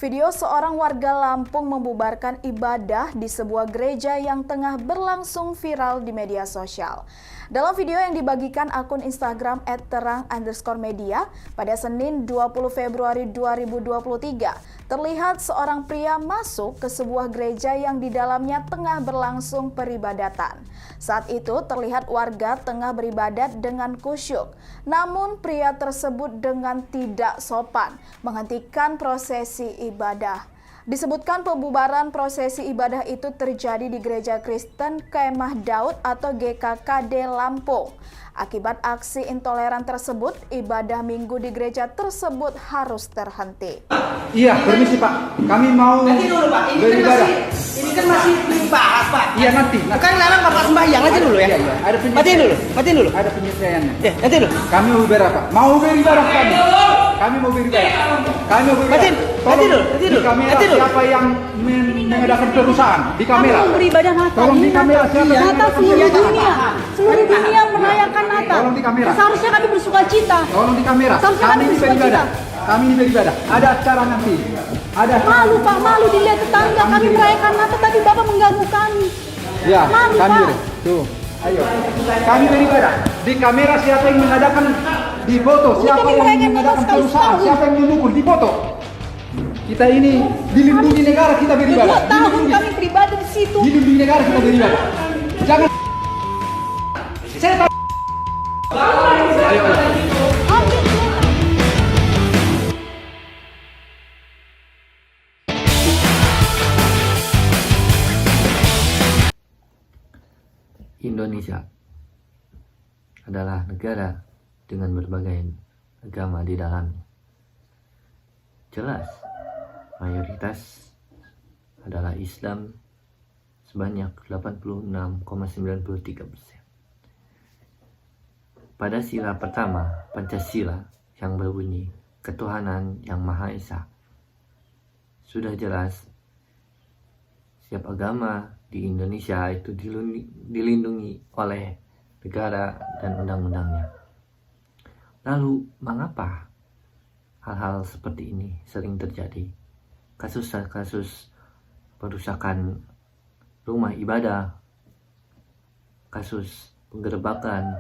Video seorang warga Lampung membubarkan ibadah di sebuah gereja yang tengah berlangsung viral di media sosial. Dalam video yang dibagikan akun Instagram @terang_media pada Senin 20 Februari 2023, terlihat seorang pria masuk ke sebuah gereja yang di dalamnya tengah berlangsung peribadatan. Saat itu terlihat warga tengah beribadat dengan khusyuk. Namun pria tersebut dengan tidak sopan menghentikan prosesi ibadah. Disebutkan pembubaran prosesi ibadah itu terjadi di Gereja Kristen Kemah Daud atau GKKD Lampung. Akibat aksi intoleran tersebut, ibadah minggu di gereja tersebut harus terhenti. Iya, permisi Pak. Kami mau nanti dulu Pak, ini kan masih dibahas Pak. Iya nanti. Bukan larang Bapak sembahyang aja dulu ya. Iya. Ada Matiin dulu. Ada penyesuaiannya. Ya, nanti dulu. Kami mau beribadah. Mau beribadah kami. Kami mau beribadah. Kami mau beribadah. Nanti dulu. Di kamera siapa yang mengadakan perusahaan di kamera? Kamu beribadah Natal. Tolong di kamera siapa yang Natal seluruh dunia. Seluruh dunia merayakan Natal. Tolong di kamera. Seharusnya kami bersuka cita. Tolong di kamera. Kami ini beribadah. Kami ini beribadah. Ada acara nanti. Ada Malu Pak, malu dilihat tetangga kami merayakan Natal tapi Bapak mengganggu kami. Ya, malu kami Pak. tuh. Ayo. Kami beribadah. Di kamera siapa yang mengadakan di foto, siapa kami yang merayakan mengadakan Natal sekali perusahaan, setahun. siapa yang mendukung di foto. Kita ini dilindungi negara kita beribadah. 2 tahun kami beribadah di situ. Dilindungi negara kita beribadah. Jangan. Saya tahu. Ayo. Indonesia adalah negara dengan berbagai agama di dalamnya. Jelas, mayoritas adalah Islam sebanyak 86,93%. Pada sila pertama, Pancasila yang berbunyi Ketuhanan Yang Maha Esa, sudah jelas setiap agama di Indonesia itu dilindungi oleh negara dan undang-undangnya. Lalu, mengapa hal-hal seperti ini sering terjadi? Kasus-kasus perusakan rumah ibadah, kasus penggerebekan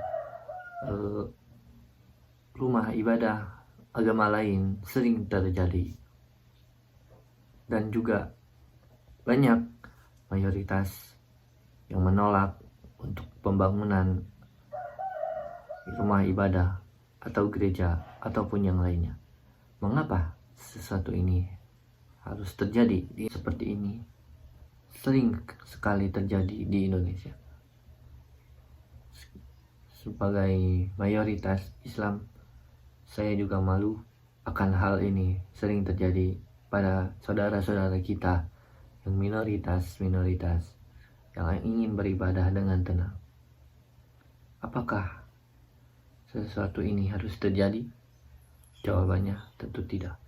rumah ibadah agama lain sering terjadi. Dan juga banyak mayoritas yang menolak untuk pembangunan rumah ibadah atau gereja ataupun yang lainnya. Mengapa sesuatu ini harus terjadi seperti ini? Sering sekali terjadi di Indonesia. Sebagai mayoritas Islam, saya juga malu akan hal ini sering terjadi pada saudara-saudara kita yang minoritas yang ingin beribadah dengan tenang. Apakah sesuatu ini harus terjadi? Jawabannya tentu tidak.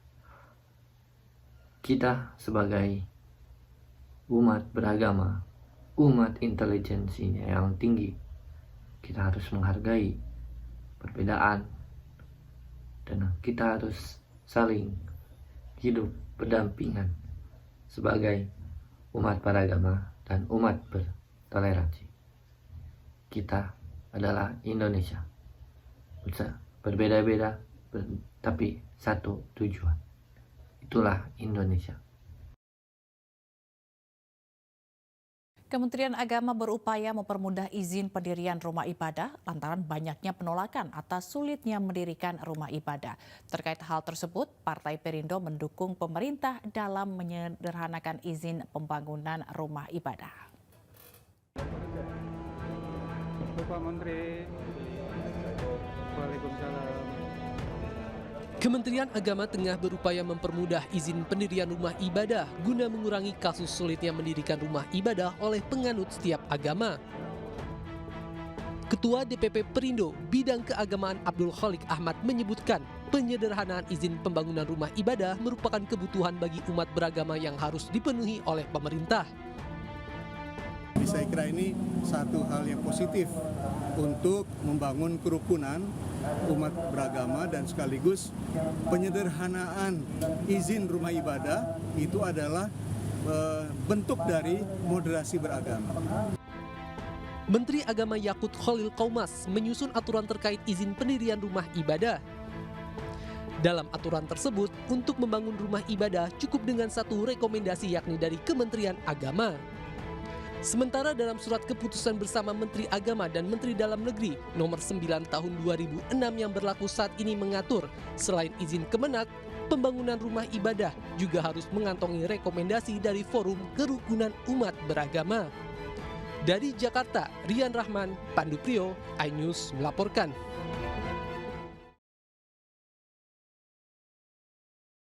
Kita sebagai umat beragama, umat intelijensinya yang tinggi, kita harus menghargai perbedaan dan kita harus saling hidup berdampingan sebagai umat beragama dan umat bertoleransi. Kita adalah Indonesia. Berbeda-beda, tapi satu tujuan. Itulah Indonesia. Kementerian Agama berupaya mempermudah izin pendirian rumah ibadah lantaran banyaknya penolakan atas sulitnya mendirikan rumah ibadah. Terkait hal tersebut, Partai Perindo mendukung pemerintah dalam menyederhanakan izin pembangunan rumah ibadah. Bapak Menteri. Waalaikumsalam. Kementerian Agama tengah berupaya mempermudah izin pendirian rumah ibadah guna mengurangi kasus sulitnya mendirikan rumah ibadah oleh penganut setiap agama. Ketua DPP Perindo Bidang Keagamaan Abdul Khalik Ahmad menyebutkan penyederhanaan izin pembangunan rumah ibadah merupakan kebutuhan bagi umat beragama yang harus dipenuhi oleh pemerintah. Saya kira ini satu hal yang positif untuk membangun kerukunan umat beragama dan sekaligus penyederhanaan izin rumah ibadah itu adalah bentuk dari moderasi beragama. Menteri Agama Yakut Khalil Qaumas menyusun aturan terkait izin pendirian rumah ibadah. Dalam aturan tersebut, untuk membangun rumah ibadah cukup dengan satu rekomendasi yakni dari Kementerian Agama. Sementara dalam surat keputusan bersama Menteri Agama dan Menteri Dalam Negeri nomor 9 tahun 2006 yang berlaku saat ini mengatur, selain izin Kemenak, pembangunan rumah ibadah juga harus mengantongi rekomendasi dari Forum Kerukunan Umat Beragama. Dari Jakarta, Rian Rahman, Pandu Priyo, iNews melaporkan.